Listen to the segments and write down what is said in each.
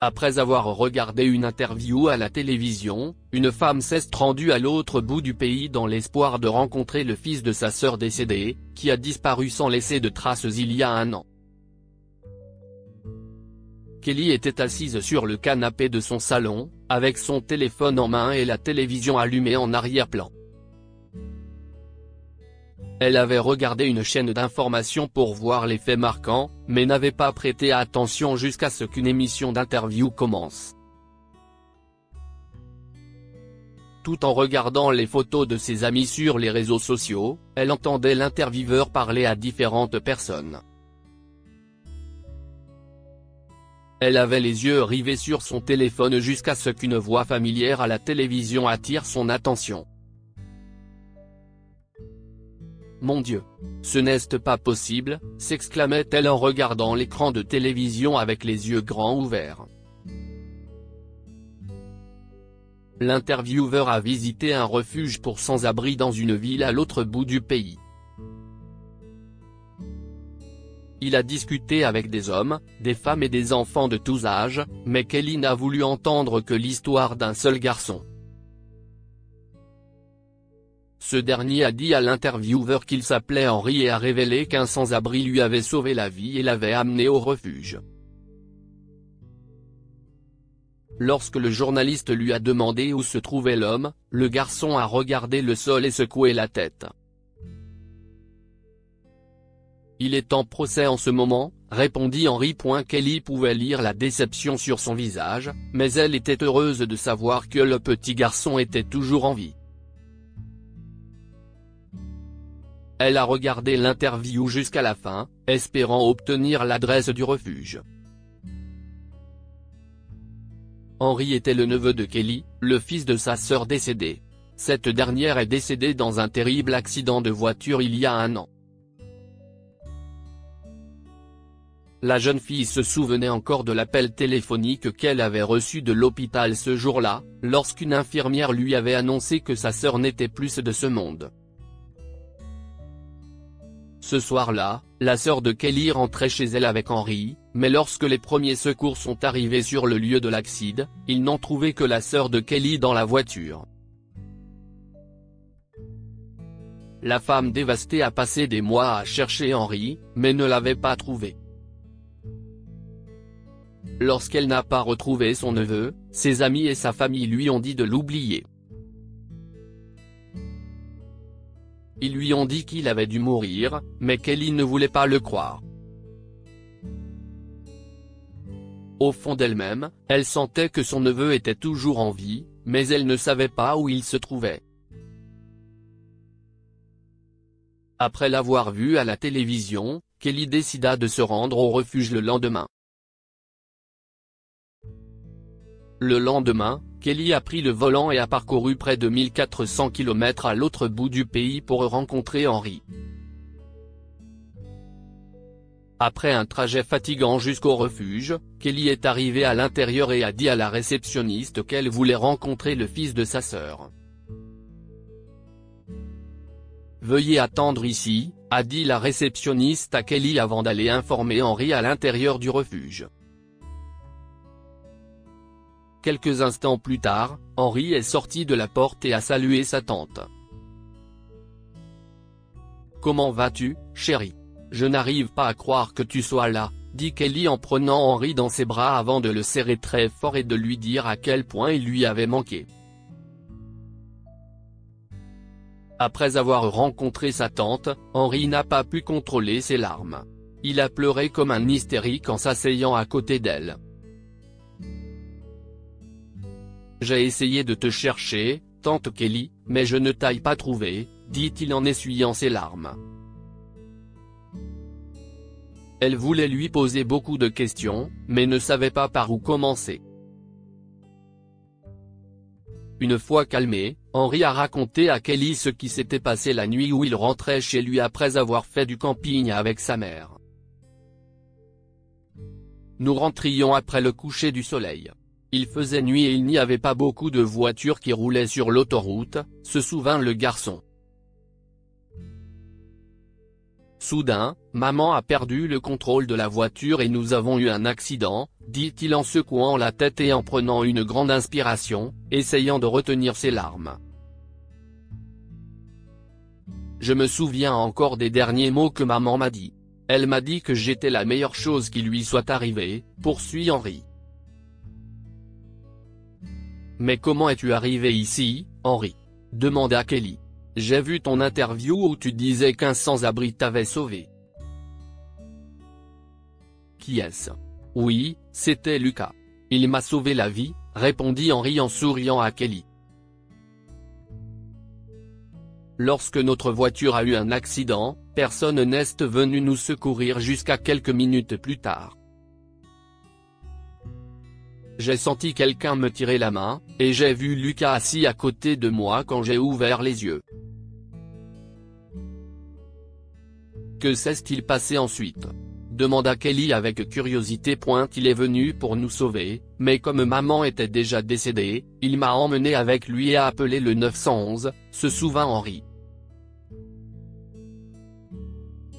Après avoir regardé une interview à la télévision, une femme s'est rendue à l'autre bout du pays dans l'espoir de rencontrer le fils de sa sœur décédée, qui a disparu sans laisser de traces il y a un an. Kelly était assise sur le canapé de son salon, avec son téléphone en main et la télévision allumée en arrière-plan. Elle avait regardé une chaîne d'information pour voir les faits marquants, mais n'avait pas prêté attention jusqu'à ce qu'une émission d'interview commence. Tout en regardant les photos de ses amis sur les réseaux sociaux, elle entendait l'intervieweur parler à différentes personnes. Elle avait les yeux rivés sur son téléphone jusqu'à ce qu'une voix familière à la télévision attire son attention. « Mon Dieu, ce n'est pas possible », s'exclamait-elle en regardant l'écran de télévision avec les yeux grands ouverts. L'intervieweur a visité un refuge pour sans-abri dans une ville à l'autre bout du pays. Il a discuté avec des hommes, des femmes et des enfants de tous âges, mais Kelly n'a voulu entendre que l'histoire d'un seul garçon. Ce dernier a dit à l'intervieweur qu'il s'appelait Henry et a révélé qu'un sans-abri lui avait sauvé la vie et l'avait amené au refuge. Lorsque le journaliste lui a demandé où se trouvait l'homme, le garçon a regardé le sol et secoué la tête. « Il est en procès en ce moment », répondit Henry. Kelly pouvait lire la déception sur son visage, mais elle était heureuse de savoir que le petit garçon était toujours en vie. Elle a regardé l'interview jusqu'à la fin, espérant obtenir l'adresse du refuge. Henry était le neveu de Kelly, le fils de sa sœur décédée. Cette dernière est décédée dans un terrible accident de voiture il y a un an. La jeune fille se souvenait encore de l'appel téléphonique qu'elle avait reçu de l'hôpital ce jour-là, lorsqu'une infirmière lui avait annoncé que sa sœur n'était plus de ce monde. Ce soir-là, la sœur de Kelly rentrait chez elle avec Henry, mais lorsque les premiers secours sont arrivés sur le lieu de l'accident, ils n'ont trouvé que la sœur de Kelly dans la voiture. La femme dévastée a passé des mois à chercher Henry, mais ne l'avait pas trouvé. Lorsqu'elle n'a pas retrouvé son neveu, ses amis et sa famille lui ont dit de l'oublier. Ils lui ont dit qu'il avait dû mourir, mais Kelly ne voulait pas le croire. Au fond d'elle-même, elle sentait que son neveu était toujours en vie, mais elle ne savait pas où il se trouvait. Après l'avoir vu à la télévision, Kelly décida de se rendre au refuge le lendemain. Le lendemain, Kelly a pris le volant et a parcouru près de 1400 km à l'autre bout du pays pour rencontrer Henry. Après un trajet fatigant jusqu'au refuge, Kelly est arrivée à l'intérieur et a dit à la réceptionniste qu'elle voulait rencontrer le fils de sa sœur. « Veuillez attendre ici », a dit la réceptionniste à Kelly avant d'aller informer Henry à l'intérieur du refuge. Quelques instants plus tard, Henry est sorti de la porte et a salué sa tante. « Comment vas-tu, chérie ? Je n'arrive pas à croire que tu sois là, » dit Kelly en prenant Henry dans ses bras avant de le serrer très fort et de lui dire à quel point il lui avait manqué. Après avoir rencontré sa tante, Henry n'a pas pu contrôler ses larmes. Il a pleuré comme un hystérique en s'asseyant à côté d'elle. « J'ai essayé de te chercher, tante Kelly, mais je ne t'ai pas trouvé, » dit-il en essuyant ses larmes. Elle voulait lui poser beaucoup de questions, mais ne savait pas par où commencer. Une fois calmé, Henry a raconté à Kelly ce qui s'était passé la nuit où il rentrait chez lui après avoir fait du camping avec sa mère. « Nous rentrions après le coucher du soleil. Il faisait nuit et il n'y avait pas beaucoup de voitures qui roulaient sur l'autoroute, » se souvint le garçon. Soudain, maman a perdu le contrôle de la voiture et nous avons eu un accident, dit-il en secouant la tête et en prenant une grande inspiration, essayant de retenir ses larmes. Je me souviens encore des derniers mots que maman m'a dit. Elle m'a dit que j'étais la meilleure chose qui lui soit arrivée, poursuit Henry. Mais comment es-tu arrivé ici, Henry ? Demanda Kelly. J'ai vu ton interview où tu disais qu'un sans-abri t'avait sauvé. Qui est-ce ? Oui, c'était Lucas. Il m'a sauvé la vie, répondit Henry en souriant à Kelly. Lorsque notre voiture a eu un accident, personne n'est venu nous secourir jusqu'à quelques minutes plus tard. J'ai senti quelqu'un me tirer la main, et j'ai vu Lucas assis à côté de moi quand j'ai ouvert les yeux. Que s'est-il passé ensuite ? Demanda Kelly avec curiosité. Il est venu pour nous sauver, mais comme maman était déjà décédée, il m'a emmené avec lui et a appelé le 911, se souvint Henry.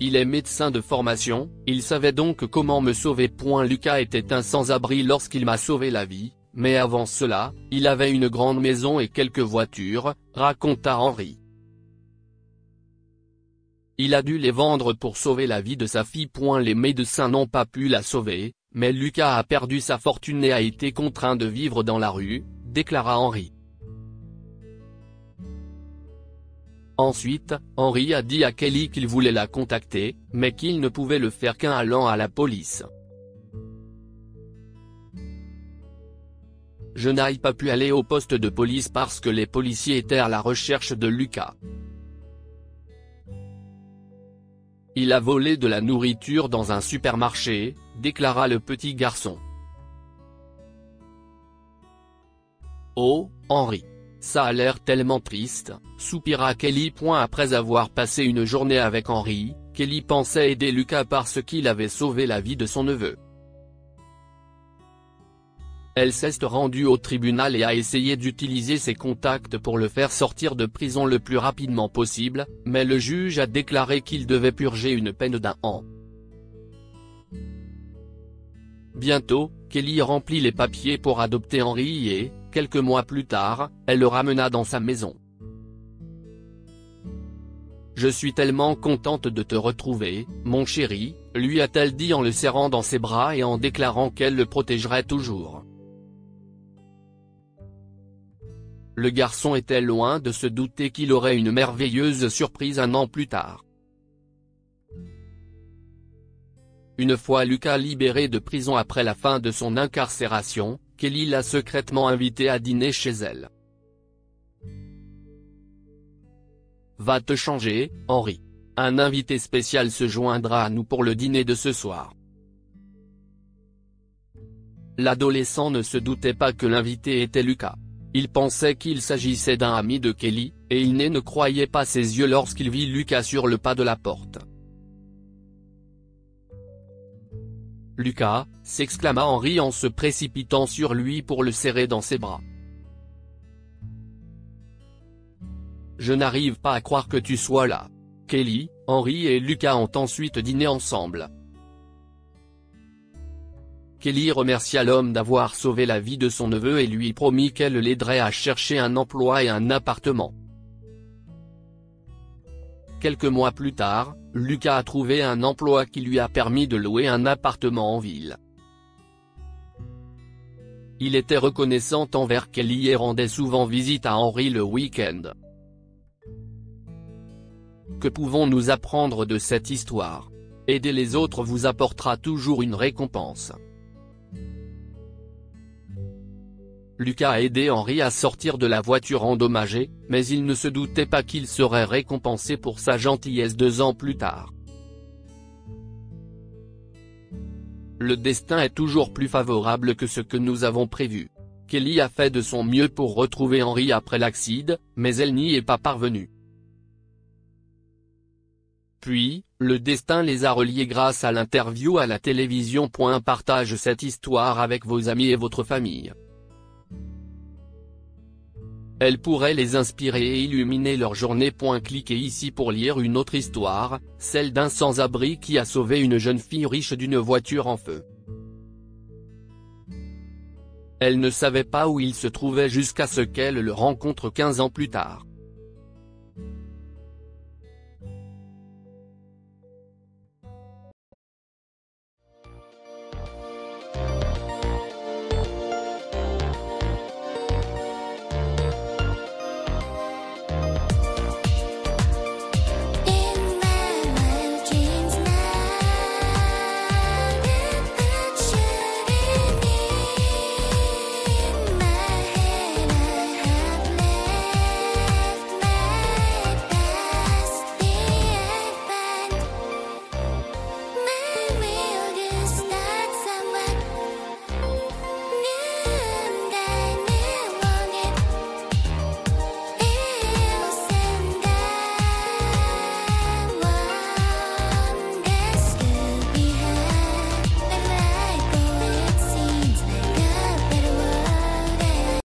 Il est médecin de formation, il savait donc comment me sauver. Lucas était un sans-abri lorsqu'il m'a sauvé la vie, mais avant cela, il avait une grande maison et quelques voitures, raconta Henry. Il a dû les vendre pour sauver la vie de sa fille. Les médecins n'ont pas pu la sauver, mais Lucas a perdu sa fortune et a été contraint de vivre dans la rue, déclara Henry. Ensuite, Henry a dit à Kelly qu'il voulait la contacter, mais qu'il ne pouvait le faire qu'en allant à la police. Je n'ai pas pu aller au poste de police parce que les policiers étaient à la recherche de Lucas. Il a volé de la nourriture dans un supermarché, déclara le petit garçon. Oh, Henry. Ça a l'air tellement triste, soupira Kelly. Après avoir passé une journée avec Henry, Kelly pensait aider Lucas parce qu'il avait sauvé la vie de son neveu. Elle s'est rendue au tribunal et a essayé d'utiliser ses contacts pour le faire sortir de prison le plus rapidement possible, mais le juge a déclaré qu'il devait purger une peine d'1 an. Bientôt, Kelly remplit les papiers pour adopter Henry et, quelques mois plus tard, elle le ramena dans sa maison. Je suis tellement contente de te retrouver, mon chéri, lui a-t-elle dit en le serrant dans ses bras et en déclarant qu'elle le protégerait toujours. Le garçon était loin de se douter qu'il aurait une merveilleuse surprise 1 an plus tard. Une fois Lucas libéré de prison après la fin de son incarcération, Kelly l'a secrètement invité à dîner chez elle. Va te changer, Henry. Un invité spécial se joindra à nous pour le dîner de ce soir. L'adolescent ne se doutait pas que l'invité était Lucas. Il pensait qu'il s'agissait d'un ami de Kelly, et il ne croyait pas ses yeux lorsqu'il vit Lucas sur le pas de la porte. Lucas, s'exclama Henry en se précipitant sur lui pour le serrer dans ses bras. Je n'arrive pas à croire que tu sois là. Kelly, Henry et Lucas ont ensuite dîné ensemble. Kelly remercia l'homme d'avoir sauvé la vie de son neveu et lui promit qu'elle l'aiderait à chercher un emploi et un appartement. Quelques mois plus tard, Lucas a trouvé un emploi qui lui a permis de louer un appartement en ville. Il était reconnaissant envers Kelly et rendait souvent visite à Henry le week-end. Que pouvons-nous apprendre de cette histoire ? Aider les autres vous apportera toujours une récompense. Lucas a aidé Henry à sortir de la voiture endommagée, mais il ne se doutait pas qu'il serait récompensé pour sa gentillesse 2 ans plus tard. Le destin est toujours plus favorable que ce que nous avons prévu. Kelly a fait de son mieux pour retrouver Henry après l'accident, mais elle n'y est pas parvenue. Puis, le destin les a reliés grâce à l'interview à la télévision. Partage cette histoire avec vos amis et votre famille. Elle pourrait les inspirer et illuminer leur journée. Cliquez ici pour lire une autre histoire, celle d'un sans-abri qui a sauvé une jeune fille riche d'une voiture en feu. Elle ne savait pas où il se trouvait jusqu'à ce qu'elle le rencontre 15 ans plus tard.